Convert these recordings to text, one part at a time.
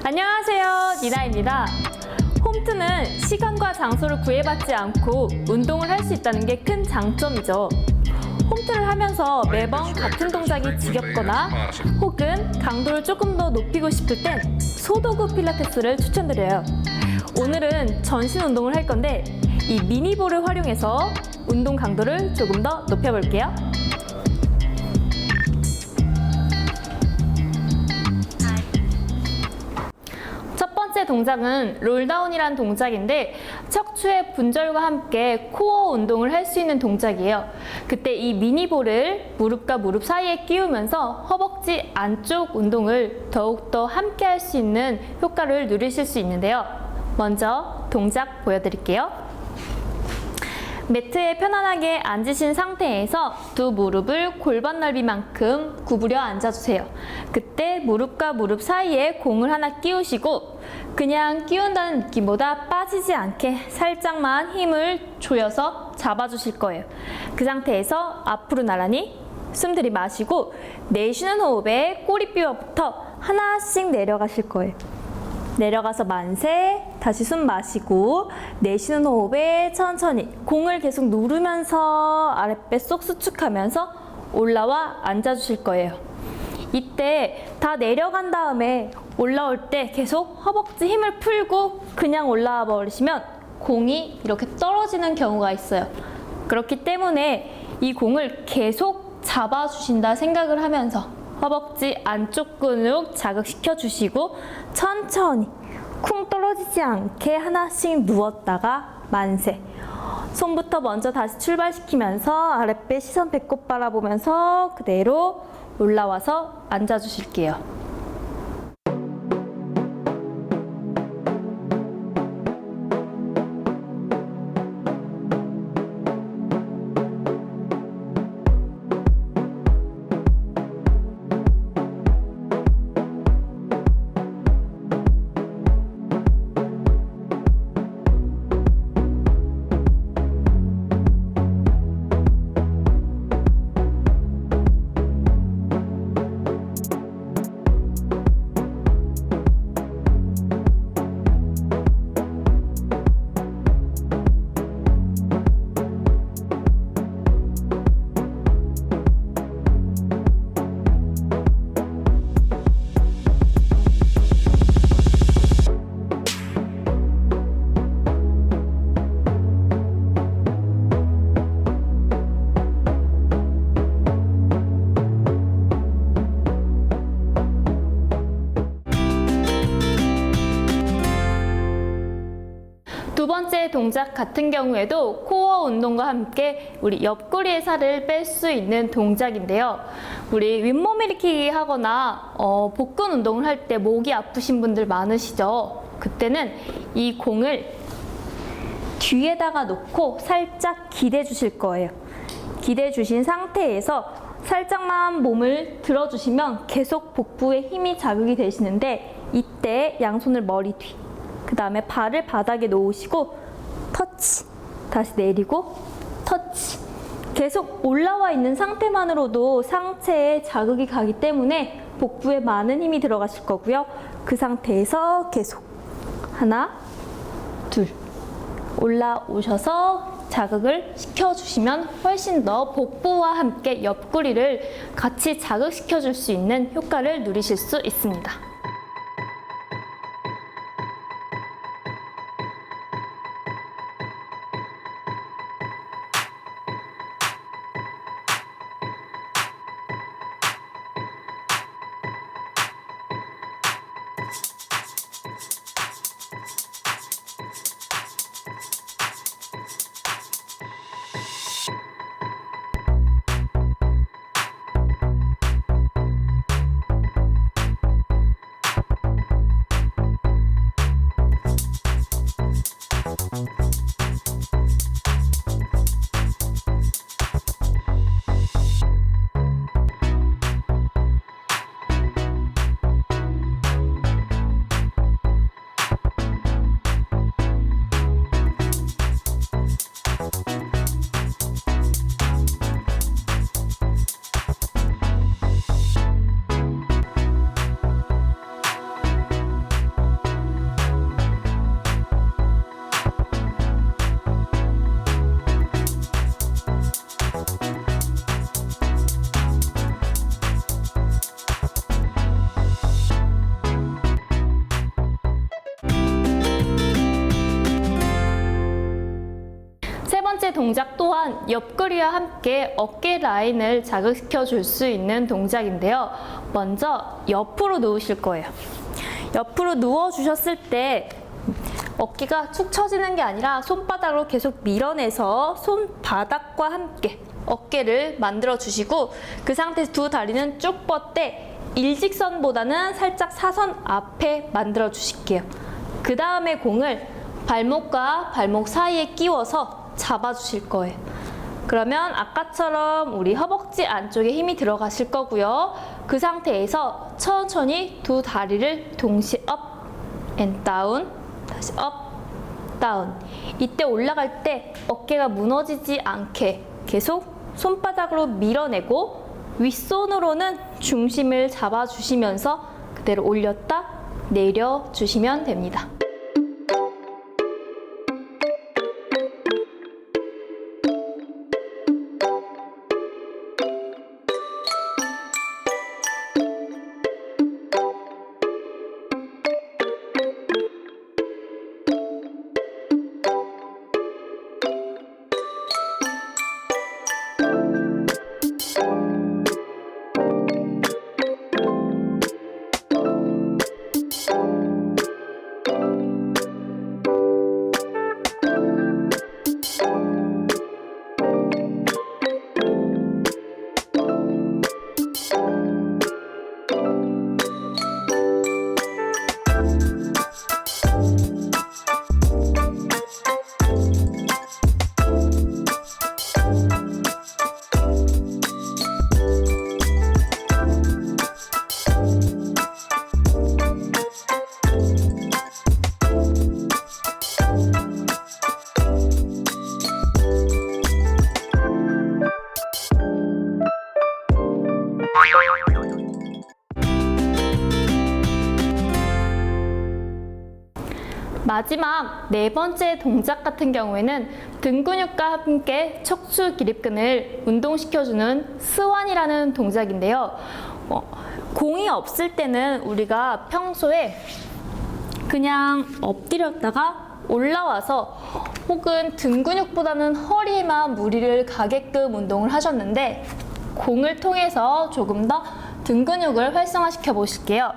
안녕하세요, 니나입니다. 홈트는 시간과 장소를 구애받지 않고 운동을 할 수 있다는 게 큰 장점이죠. 홈트를 하면서 매번 같은 동작이 지겹거나 혹은 강도를 조금 더 높이고 싶을 땐 소도구 필라테스를 추천드려요. 오늘은 전신 운동을 할 건데 이 미니볼을 활용해서 운동 강도를 조금 더 높여볼게요. 첫 번째 동작은 롤다운이라는 동작인데 척추의 분절과 함께 코어 운동을 할 수 있는 동작이에요. 그때 이 미니볼을 무릎과 무릎 사이에 끼우면서 허벅지 안쪽 운동을 더욱더 함께 할 수 있는 효과를 누리실 수 있는데요. 먼저 동작 보여드릴게요. 매트에 편안하게 앉으신 상태에서 두 무릎을 골반 넓이만큼 구부려 앉아주세요. 그때 무릎과 무릎 사이에 공을 하나 끼우시고 그냥 끼운다는 느낌보다 빠지지 않게 살짝만 힘을 조여서 잡아주실 거예요. 그 상태에서 앞으로 나란히 숨 들이마시고 내쉬는 호흡에 꼬리뼈부터 하나씩 내려가실 거예요. 내려가서 만세, 다시 숨 마시고 내쉬는 호흡에 천천히 공을 계속 누르면서 아랫배 쏙 수축하면서 올라와 앉아주실 거예요. 이때 다 내려간 다음에 올라올 때 계속 허벅지 힘을 풀고 그냥 올라와 버리시면 공이 이렇게 떨어지는 경우가 있어요. 그렇기 때문에 이 공을 계속 잡아주신다 생각을 하면서 허벅지 안쪽 근육 자극시켜 주시고 천천히 쿵 떨어지지 않게 하나씩 누웠다가 만세. 손부터 먼저 다시 출발시키면서 아랫배 시선 배꼽 바라보면서 그대로 올라와서 앉아 주실게요. 두 번째 동작 같은 경우에도 코어 운동과 함께 우리 옆구리의 살을 뺄 수 있는 동작인데요. 우리 윗몸 일으키기 하거나 복근 운동을 할 때 목이 아프신 분들 많으시죠? 그때는 이 공을 뒤에다가 놓고 살짝 기대 주실 거예요. 기대 주신 상태에서 살짝만 몸을 들어주시면 계속 복부에 힘이 자극이 되시는데 이때 양손을 머리 뒤 그 다음에 발을 바닥에 놓으시고 터치, 다시 내리고 터치. 계속 올라와 있는 상태만으로도 상체에 자극이 가기 때문에 복부에 많은 힘이 들어가실 거고요. 그 상태에서 계속 하나, 둘 올라오셔서 자극을 시켜주시면 훨씬 더 복부와 함께 옆구리를 같이 자극시켜 줄 수 있는 효과를 누리실 수 있습니다. 동작 또한 옆구리와 함께 어깨 라인을 자극시켜 줄 수 있는 동작인데요. 먼저 옆으로 누우실 거예요. 옆으로 누워 주셨을 때 어깨가 축 처지는 게 아니라 손바닥으로 계속 밀어내서 손바닥과 함께 어깨를 만들어 주시고, 그 상태에서 두 다리는 쭉 뻗되 일직선보다는 살짝 사선 앞에 만들어 주실게요. 그 다음에 공을 발목과 발목 사이에 끼워서 잡아 주실 거예요. 그러면 아까처럼 우리 허벅지 안쪽에 힘이 들어가실 거고요. 그 상태에서 천천히 두 다리를 동시에 업 앤 다운, 다시 업, 다운. 이때 올라갈 때 어깨가 무너지지 않게 계속 손바닥으로 밀어내고 윗손으로는 중심을 잡아주시면서 그대로 올렸다 내려주시면 됩니다. 마지막 네 번째 동작 같은 경우에는 등 근육과 함께 척추 기립근을 운동시켜주는 스완이라는 동작인데요. 공이 없을 때는 우리가 평소에 그냥 엎드렸다가 올라와서 혹은 등 근육보다는 허리에만 무리를 가게끔 운동을 하셨는데, 공을 통해서 조금 더 등 근육을 활성화시켜 보실게요.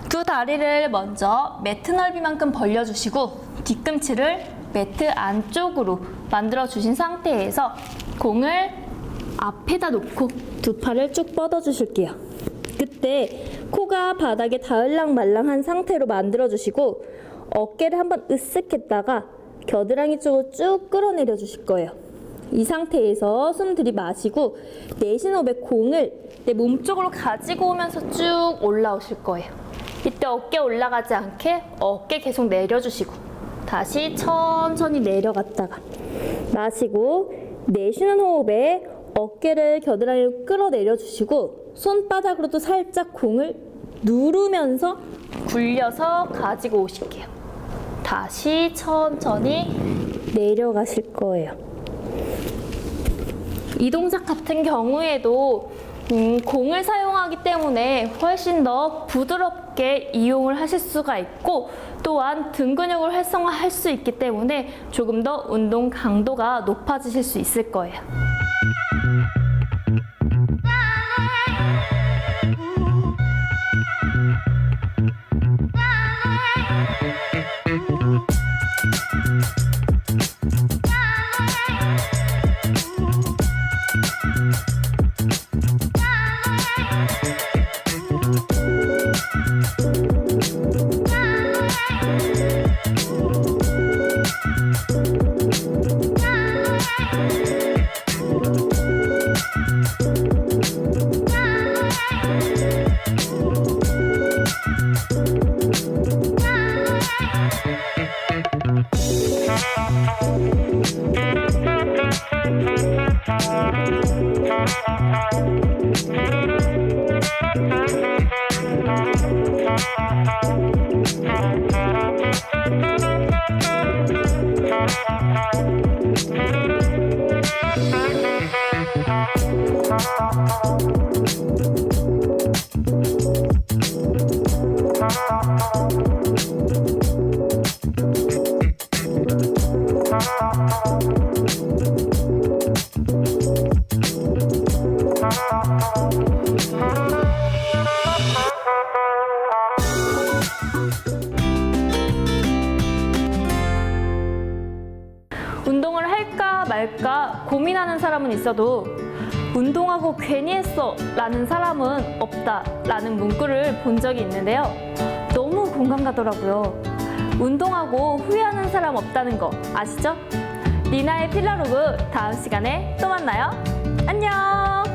두 다리를 먼저 매트 넓이만큼 벌려주시고 뒤꿈치를 매트 안쪽으로 만들어 주신 상태에서 공을 앞에다 놓고 두 팔을 쭉 뻗어 주실게요. 그때 코가 바닥에 닿을랑 말랑한 상태로 만들어 주시고 어깨를 한번 으쓱 했다가 겨드랑이 쪽으로 쭉 끌어내려 주실 거예요. 이 상태에서 숨 들이마시고 내쉬는 호흡에 공을 내 몸쪽으로 가지고 오면서 쭉 올라오실 거예요. 이때 어깨 올라가지 않게 어깨 계속 내려주시고 다시 천천히 내려갔다가 마시고 내쉬는 호흡에 어깨를 겨드랑이로 끌어내려 주시고 손바닥으로도 살짝 공을 누르면서 굴려서 가지고 오실게요. 다시 천천히 내려가실 거예요. 이 동작 같은 경우에도 공을 사용하기 때문에 훨씬 더 부드럽게 이용을 하실 수가 있고, 또한 등 근육을 활성화할 수 있기 때문에 조금 더 운동 강도가 높아지실 수 있을 거예요. 고민하는 사람은 있어도 운동하고 괜히 했어 라는 사람은 없다 라는 문구를 본 적이 있는데요. 너무 공감 가더라고요. 운동하고 후회하는 사람 없다는 거 아시죠? 리나의 필라로그 다음 시간에 또 만나요. 안녕!